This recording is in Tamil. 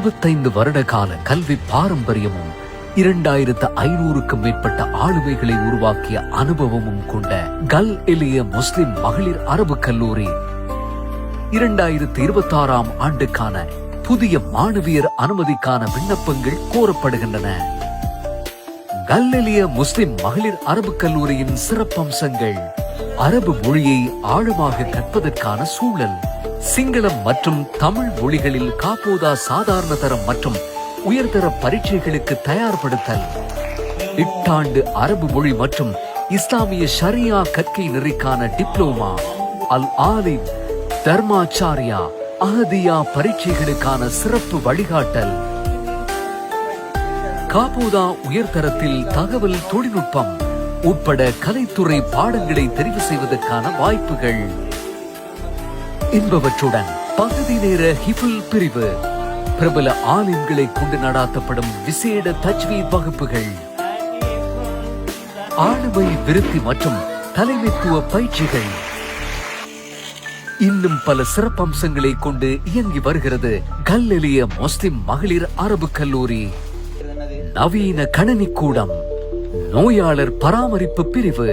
25 வருட கால கல்வி பாரம்பரியமும் 2500க்கும் மேற்பட்ட ஆளுமைகளை உருவாக்கிய அனுபவமும் கொண்ட கல் எலிய முஸ்லிம் மகளிர் அரபு கல்லூரி 2026ஆம் ஆண்டுக்கான புதிய மாணவியர் அனுமதிக்கான விண்ணப்பங்கள் கோரப்படுகின்றன. கல் எலிய முஸ்லிம் மகளிர் அரபு கல்லூரியின் சிறப்பம்சங்கள்: அரபு மொழியை ஆழமாக கற்பதற்கான சூழல், சிங்களம் மற்றும் தமிழ் மொழிகளில் காப்போதா சாதாரண தரம் மற்றும் உயர்தர பரீட்சைகளுக்கு தயார்படுத்தல், 8 ஆண்டு அரபு மொழி மற்றும் இஸ்லாமிய ஷரியா கற்கை நெறிக்கான டிப்ளோமா, அல் ஆலிம், தர்மாச்சாரியா, அஹதியா பரீட்சைகளுக்கான சிறப்பு வழிகாட்டல், காப்போதா உயர்தரத்தில் தகவல் தொழில்நுட்பம் உட்பட கலைத்துறை பாடங்களை தெரிவு செய்வதற்கான வாய்ப்புகள் என்பவற்றுடன் பகுதி நேர ஹிஃபுல் பிரிவு, பிரபல ஆலிம்களை கொண்டு நடாத்தப்படும் விசேட தஜ்வீத் வகுப்புகள், ஆளுமை விருத்தி மற்றும் தலைமைத்துவ பயிற்சிகள், இன்னும் பல சிறப்பம்சங்களை கொண்டு இயங்கி வருகிறது கல் எலிய முஸ்லிம் மகளிர் அரபு கல்லூரி. நவீன கணனி கூடம், நோயாளர் பராமரிப்பு பிரிவு,